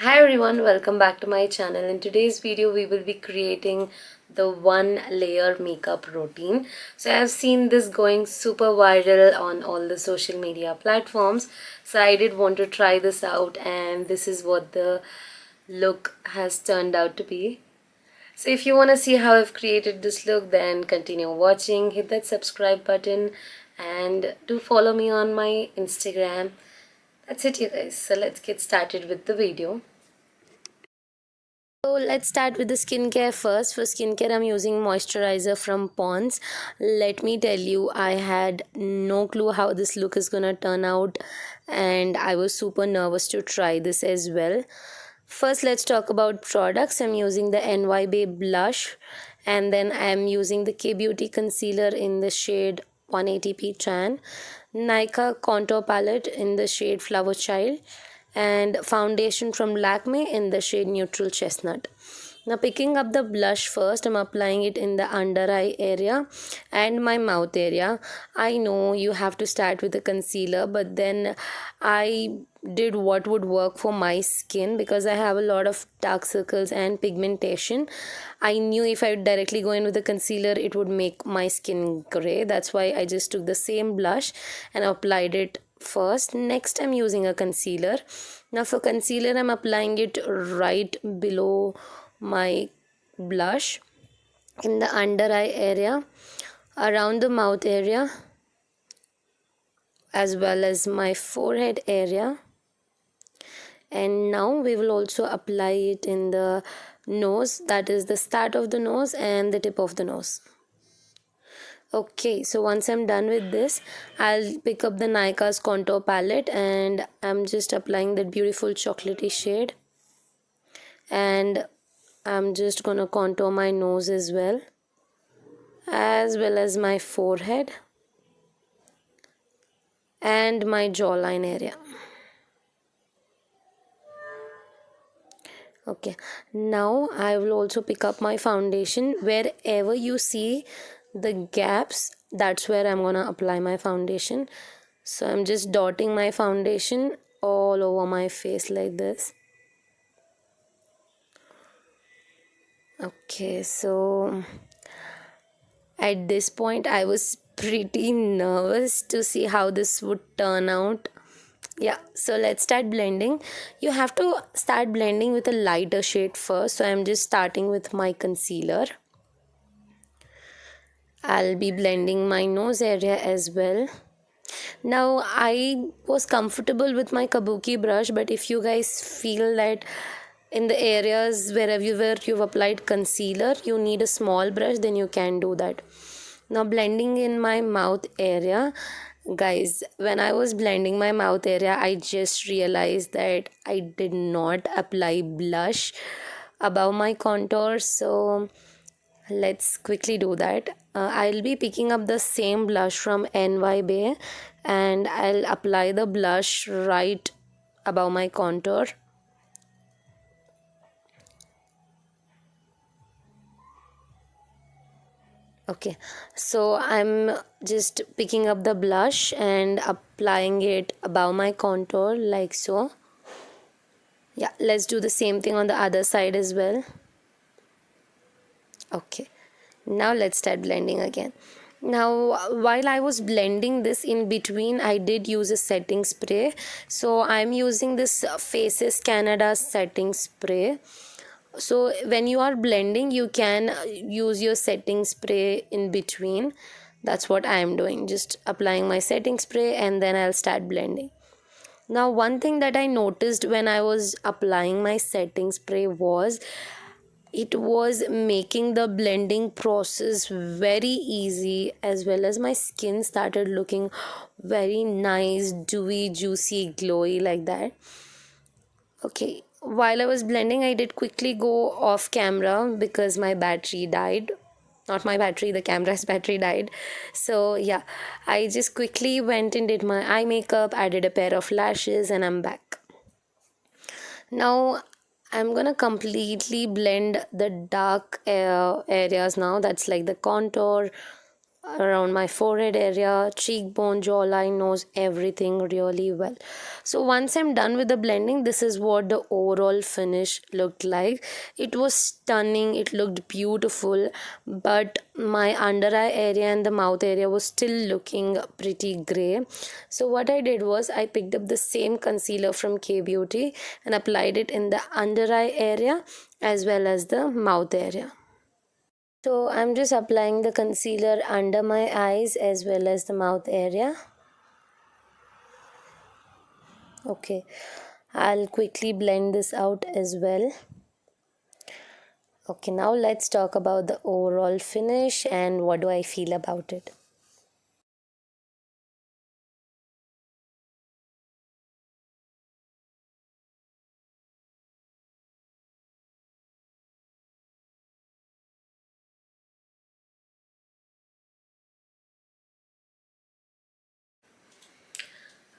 Hi everyone, welcome back to my channel. In today's video, we will be creating the one layer makeup routine. So I've seen this going super viral on all the social media platforms. So I did want to try this out, and this is what the look has turned out to be. So if you want to see how I've created this look, then continue watching, hit that subscribe button, and do follow me on my Instagram. That's it, you guys. So let's get started with the video. So let's start with the skincare first. For skincare, I'm using moisturizer from Pond's. Let me tell you, I had no clue how this look is gonna turn out, and I was super nervous to try this as well. First, let's talk about products. I'm using the NY Babe blush, and then I'm using the K Beauty concealer in the shade 180p Tan, Nykaa contour palette in the shade Flower Child, and foundation from Lakme in the shade Neutral Chestnut. Now picking up the blush first, I'm applying it in the under eye area and my mouth area. I know you have to start with the concealer, but then I did what would work for my skin because I have a lot of dark circles and pigmentation. I knew if I would directly go in with the concealer, it would make my skin gray. That's why I just took the same blush and applied it first. Next, I'm using a concealer. Now for concealer, I'm applying it right below my blush in the under eye area, around the mouth area, as well as my forehead area. And now we will also apply it in the nose, that is the start of the nose and the tip of the nose. Okay, so once I'm done with this, I'll pick up the Nykaa's contour palette and I'm just applying that beautiful chocolatey shade, and I'm just gonna contour my nose as well as my forehead and my jawline area. Okay, now I will also pick up my foundation. Wherever you see the gaps, that's where I'm gonna apply my foundation. So I'm just dotting my foundation all over my face like this. Okay, so at this point I was pretty nervous to see how this would turn out. Yeah, so let's start blending. You have to start blending with a lighter shade first, so I'm just starting with my concealer. I'll be blending my nose area as well. Now I was comfortable with my kabuki brush, but if you guys feel that in the areas where you've applied concealer you need a small brush, then you can do that. Now blending in my mouth area, guys, when I was blending my mouth area, I just realized that I did not apply blush above my contour. So let's quickly do that. I'll be picking up the same blush from NY Bay and I'll apply the blush right above my contour. Okay, so I'm just picking up the blush and applying it above my contour like so. Yeah, let's do the same thing on the other side as well. Okay, now let's start blending again. Now while I was blending this, in between I did use a setting spray, so I'm using this Faces Canada setting spray. So when you are blending you can use your setting spray in between. That's what I am doing, just applying my setting spray and then I'll start blending. Now one thing that I noticed when I was applying my setting spray was it was making the blending process very easy, as well as my skin started looking very nice, dewy, juicy, glowy like that. Okay, while I was blending I did quickly go off camera because my battery died. Not my battery, the camera's battery died. So yeah, I just quickly went and did my eye makeup, added a pair of lashes, and I'm back. Now I'm gonna completely blend the dark areas now. That's like the contour, around my forehead area, cheekbone, jawline, nose, everything really well. So once I'm done with the blending, this is what the overall finish looked like. It was stunning, it looked beautiful, but my under eye area and the mouth area was still looking pretty gray. So what I did was I picked up the same concealer from K Beauty and applied it in the under eye area as well as the mouth area. So I'm just applying the concealer under my eyes as well as the mouth area. Okay, I'll quickly blend this out as well. Okay, now let's talk about the overall finish and what do I feel about it.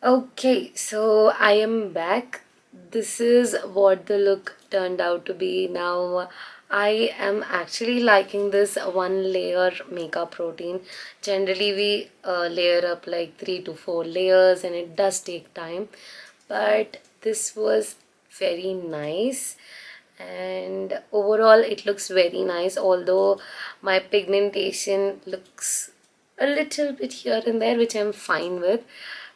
Okay, so I am back. This is what the look turned out to be. Now, I am actually liking this one layer makeup routine. Generally, we layer up like 3 to 4 layers, and it does take time, but this was very nice. And overall, it looks very nice, although my pigmentation looks a little bit here and there, which I'm fine with,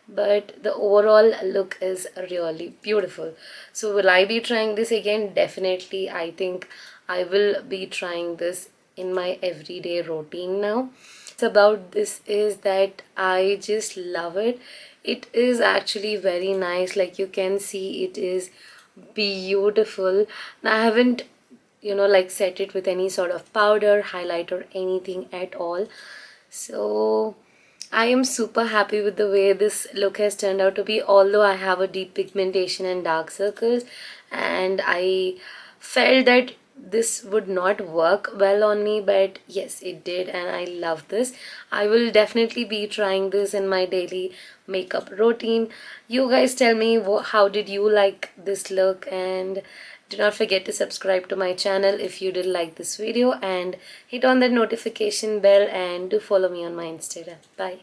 but the overall look is really beautiful. So will I be trying this again? Definitely. I think I will be trying this in my everyday routine now. It's about this is that I just love it. It is actually very nice. Like you can see, it is beautiful. Now I haven't like set it with any sort of powder, highlight or anything at all. So I am super happy with the way this look has turned out to be, although I have a deep pigmentation and dark circles, and I felt that this would not work well on me, but yes, it did, and I love this. I will definitely be trying this in my daily makeup routine. You guys tell me how did you like this look, and do not forget to subscribe to my channel if you did like this video, and hit on that notification bell, and do follow me on my Instagram. Bye.